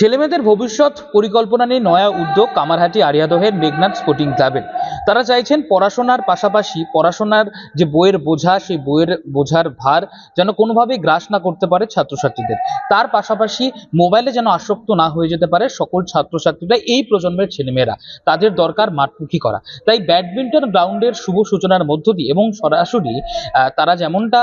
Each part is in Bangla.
ছেলেমেয়েদের ভবিষ্যৎ পরিকল্পনা নিয়ে নয়া উদ্যোগ কামারহাটি আরিয়াদহের মেঘনাদ স্পোর্টিং ক্লাবের। তারা চাইছেন পড়াশোনার পাশাপাশি পড়াশোনার যে বইয়ের বোঝা, সেই বইয়ের বোঝার ভার যেন কোনোভাবেই গ্রাস না করতে পারে ছাত্রছাত্রীদের। তার পাশাপাশি মোবাইলে যেন আসক্ত না হয়ে যেতে পারে সকল ছাত্রছাত্রীরা, এই প্রজন্মের ছেলেমেয়েরা। তাদের দরকার মাঠমুখী করা। তাই ব্যাডমিন্টন গ্রাউন্ডের শুভ সূচনার মধ্য দিয়ে এবং সরাসরি তারা যেমনটা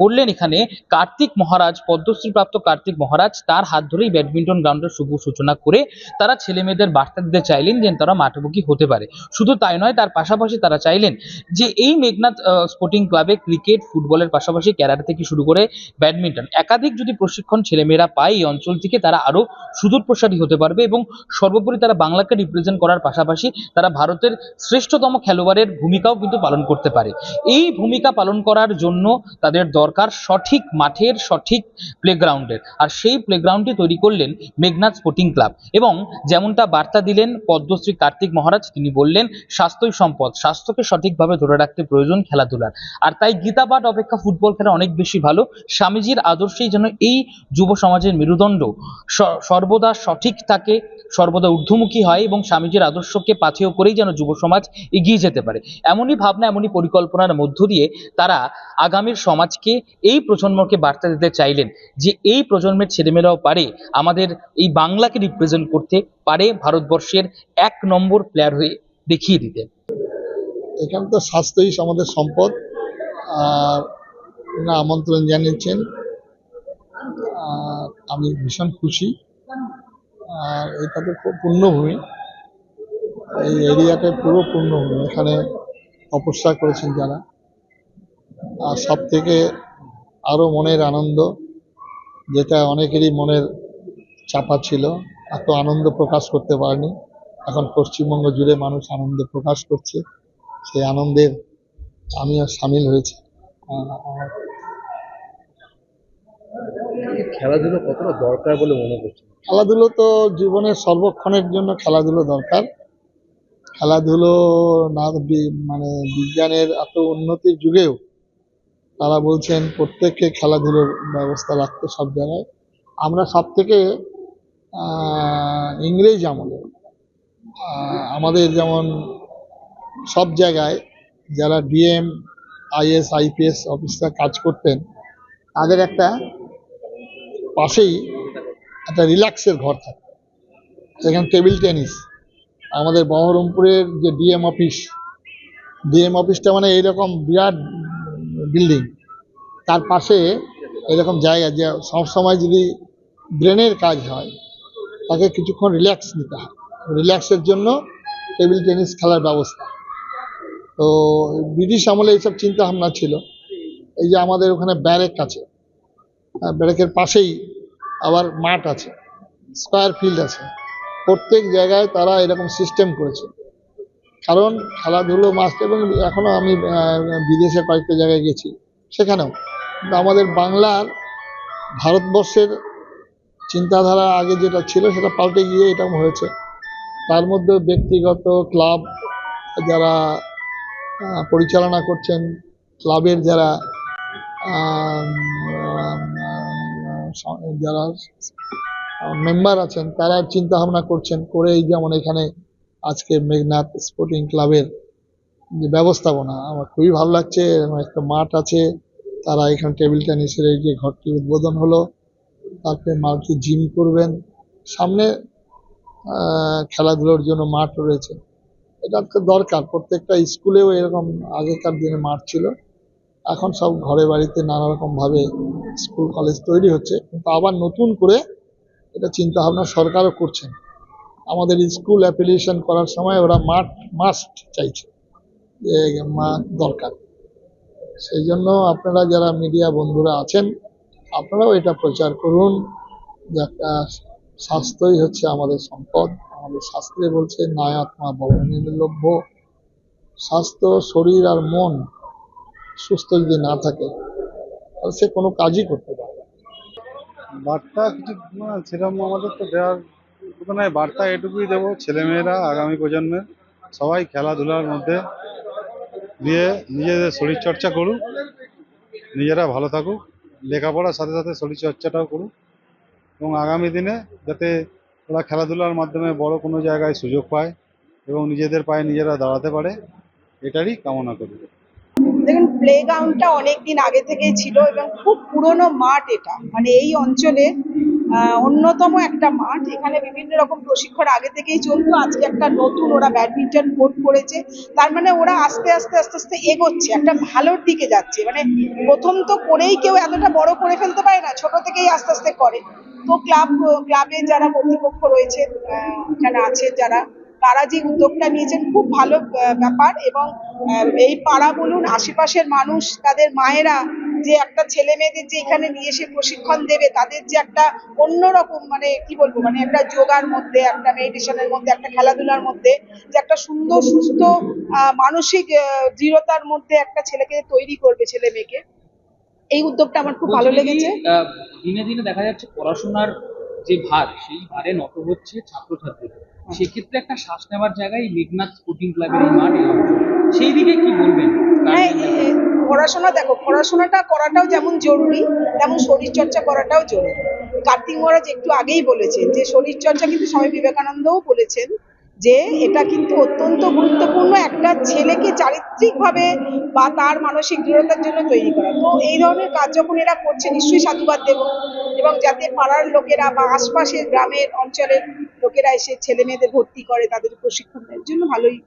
করলেন এখানে, কার্তিক মহারাজ, পদ্মশ্রীপ্রাপ্ত কার্তিক মহারাজ, তার হাত ধরেই ব্যাডমিন্টন গ্রাউন্ডের শুভ সূচনা করে তারা ছেলে মেয়েদের বার্তা দিতে চাইলেন যে তারা মাঠমুখী হতে পারে। শুধু তাই নয়, তার পাশাপাশি তারা চাইলেন যে এই মেঘনাদ স্পোর্টিং ক্লাবে ক্রিকেট, ফুটবলের পাশাপাশি ক্যারাটে থেকে শুরু করে ব্যাডমিন্টন একাধিক যদি প্রশিক্ষণ ছেলেমেয়েরা পায় এই অঞ্চল থেকে, তারা আরো সুদূর প্রসারী হতে পারবে এবং সর্বোপরি তারা বাংলাকে রিপ্রেজেন্ট করার পাশাপাশি তারা ভারতের শ্রেষ্ঠতম খেলোয়াড়ের ভূমিকাও কিন্তু পালন করতে পারে। এই ভূমিকা পালন করার জন্য তাদের দরকার সঠিক মাঠের, সঠিক প্লেগ্রাউন্ডের, আর সেই প্লেগ্রাউন্ডটি তৈরি করলেন মেঘনাদ স্পোর্টিং ক্লাব। এবং যেমনটা বার্তা দিলেন পদ্মশ্রী কার্তিক মহারাজ, তিনি বললেন স্বাস্থ্যই সম্পদ, স্বাস্থ্যকে সঠিকভাবে ধরে রাখতে প্রয়োজন খেলাধুলার। আর তাই গীতাপাঠ অপেক্ষা ফুটবল খেলা অনেক বেশি ভালো। স্বামীজির আদর্শেই যেন এই যুব সমাজের মেরুদণ্ড সর্বদা সঠিক থাকে, সর্বদা ঊর্ধ্বমুখী হয় এবং স্বামীজির আদর্শকে পাথেয় করেই যেন যুব সমাজ এগিয়ে যেতে পারে। এমনই ভাবনা, এমনই পরিকল্পনার মধ্য দিয়ে তারা আগামীর সমাজকে, এই প্রজন্মকে বার্তা দিতে চাইলেন যে এই প্রজন্মের ছেলেমেয়েরাও পারে আমাদের এই বাংলাকে রিপ্রেজেন্ট করতে, পারে ভারতবর্ষের ১ নম্বর প্লেয়ার হয়ে দেখিয়ে দিতে। এখানে তো স্বাস্থ্যই আমাদের সম্পদ। আর আমন্ত্রণ জানিয়েছেন, আমি ভীষণ খুশি। আর এটা তো খুব পূর্ণভূমি, এই এরিয়াটা পুরো পূর্ণভূমি। এখানে তপস্যা করেছেন যারা। আর সব থেকে আরো মনের আনন্দ, যেটা অনেকেরই মনের চাপা ছিল, এত আনন্দ প্রকাশ করতে পারেনি, এখন পশ্চিমবঙ্গ জুড়ে মানুষ আনন্দ প্রকাশ করছে। সেই আনন্দের আমিও সামিল হয়েছি। খেলাধুলো কতটা দরকার বলে মনে করছেন? খেলাধুলো তো জীবনের সর্বক্ষণের জন্য খেলাধুলো দরকার। খেলাধুলো না মানে বিজ্ঞানের এত উন্নতির যুগেও তারা বলছেন প্রত্যেককে খেলাধুলোর ব্যবস্থা রাখতে সব জায়গায়। আমরা সব থেকে ইংরেজ আমলে আমাদের যেমন সব জায়গায় যারা ডিএম, আইএস, আইপিএস অফিসার কাজ করতেন, তাদের একটা পাশেই একটা রিল্যাক্সের ঘর থাকে, সেখানে টেবিল টেনিস। আমাদের বহরমপুরের যে ডিএম অফিসটা মানে এইরকম বিরাট বিল্ডিং, তার পাশে এরকম জায়গা যে সবসময় যদি ব্রেনের কাজ হয়, তাকে কিছুক্ষণ রিল্যাক্স নিতে হয়। রিল্যাক্সের জন্য টেবিল টেনিস খেলার ব্যবস্থা। তো ব্রিটিশ আমলে এইসব চিন্তা ভাবনা ছিল। এই যে আমাদের ওখানে ব্যারেক আছে, ব্যারেকের পাশেই আবার মাঠ আছে, স্কয়ার ফিল্ড আছে, প্রত্যেক জায়গায় তারা এরকম সিস্টেম করেছে। কারণ খেলাধুলো মাস্ট। এবং এখনো আমি বিদেশে কয়েকটা জায়গায় গেছি, সেখানেও কিন্তু আমাদের বাংলার, ভারতবর্ষের চিন্তাধারা আগে যেটা ছিল সেটা পাল্টে গিয়ে এরকম হয়েছে। তার মধ্যে ব্যক্তিগত ক্লাব যারা পরিচালনা করছেন, ক্লাবের যারা যারা মেম্বার আছেন, তারা চিন্তা ভাবনা করছেন, করে এই যেমন এখানে আজকে মেঘনাদ স্পোর্টিং ক্লাবের যে ব্যবস্থাপনা, আমার খুবই ভালো লাগছে। একটা মাঠ আছে, তারা এখানে টেবিল টেনিসের এই যে ঘরটি উদ্বোধন হলো, তারপরে মাল্টি জিম করবেন, সামনে খেলাধুলোর জন্য মাঠ রয়েছে। এটা তো দরকার। প্রত্যেকটা স্কুলেও এরকম আগেকার দিনে মাঠ ছিল, এখন সব ঘরে বাড়িতে নানা রকম ভাবে স্কুল কলেজ তৈরি হচ্ছে, কিন্তু আবার নতুন করে এটা চিন্তা ভাবনা সরকারও করছেন। আমাদের স্কুল অ্যাপ্লিকেশন করার সময় ওরা মাঠ মাস্ট চাইছে, যে মাঠ দরকার। সেই জন্য আপনারা যারা মিডিয়া বন্ধুরা আছেন, আপনারাও এটা প্রচার করুন যে একটা স্বাস্থ্যই হচ্ছে আমাদের সম্পদ। আমাদের শাস্ত্রে বলছে নায়াত্মা ভবনির্লভ্য। স্বাস্থ্য, শরীর আর মন সুস্থ যদি না থাকে, তাহলে সে কোনো কাজই করতে পারে না। বার্তা কিছু সেরকম আমাদের তো দেওয়ার কথা নয়। বার্তা এটুকুই দেবো, ছেলেমেয়েরা আগামী প্রজন্মের সবাই খেলাধুলার মধ্যে দিয়ে নিজেদের শরীরচর্চা করুক, নিজেরা ভালো থাকুক, লেখাপড়ার সাথে সাথে শরীরচর্চাটাও করুক, এবং আগামী দিনে যাতে ওরা খেলাধুলার মাধ্যমে বড় কোনো জায়গায় সুযোগ পায় এবং নিজেদের পায়ে নিজেরা দাঁড়াতে পারে, এটারই কামনা করি। দেখুন, প্লে গ্রাউন্ডটা অনেকদিন আগে থেকেই ছিল এবং খুব পুরনো মাঠ এটা, মানে এই অঞ্চলে অন্যতম একটা মাঠ। এখানে বিভিন্ন রকম প্রশিক্ষণ আগে থেকেই চলতো। আজকে একটা নতুন ওরা ব্যাডমিন্টন কোর্ট করেছে, তার মানে ওরা আস্তে আস্তে আস্তে আস্তে এগোচ্ছে, একটা ভালোর দিকে যাচ্ছে। মানে প্রথম তো করেই কেউ এতটা বড় করে ফেলতে পারে না, ছোট থেকেই আস্তে আস্তে করে। তো ক্লাবে যারা কর্তৃপক্ষ রয়েছে, এখানে আছে যারা, তারা যে উদ্যোগটা নিয়েছেন খুব ভালো ব্যাপার। এবং এই পাড়া বলুন, আশেপাশের মানুষ, তাদের মায়েরা যে একটা ছেলে মেয়েদের যে এখানে নিয়ে এসে প্রশিক্ষণ দেবে, তাদের যে একটা অন্যরকম, মানে কি বলবো, মানে একটা যোগার মধ্যে, একটা মেডিটেশনের মধ্যে, একটা খেলাধুলার মধ্যে, যে একটা সুন্দর সুস্থ মানসিক দৃঢ়তার মধ্যে একটা ছেলেকে তৈরি করবে, ছেলে মেয়েকে, এই উদ্যোগটা আমার খুব ভালো লেগেছে। দিনে দিনে দেখা যাচ্ছে পড়াশোনার যে ভার, সেই ভারে নত হচ্ছে ছাত্রছাত্রীরা। সেক্ষেত্রে একটা শ্বাস নেওয়ার জায়গায় মেঘনাদ স্পোর্টিং ক্লাবের এই মাঠ, এই অঞ্চল, সেই দিকে কি বলবেন? হ্যাঁ, পড়াশোনা, দেখো, পড়াশোনাটা করাটাও যেমন জরুরি, তেমন শরীর চর্চা করাটাও জরুরি। কার্তিক মহারাজ একটু আগেই বলেছেন যে শরীর চর্চা, কিন্তু স্বামী বিবেকানন্দও বলেছেন যে এটা কিন্তু অত্যন্ত গুরুত্বপূর্ণ একটা ছেলেকে চারিত্রিকভাবে বা তার মানসিক দৃঢ়তার জন্য তৈরি করা। তো এই ধরনের কাজ যখন এরা করছে, নিশ্চয়ই সাধুবাদ দেব। এবং যাতে পাড়ার লোকেরা বা আশপাশের গ্রামের অঞ্চলের লোকেরা এসে ছেলে মেয়েদের ভর্তি করে, তাদের প্রশিক্ষণ দেওয়ার জন্য ভালোই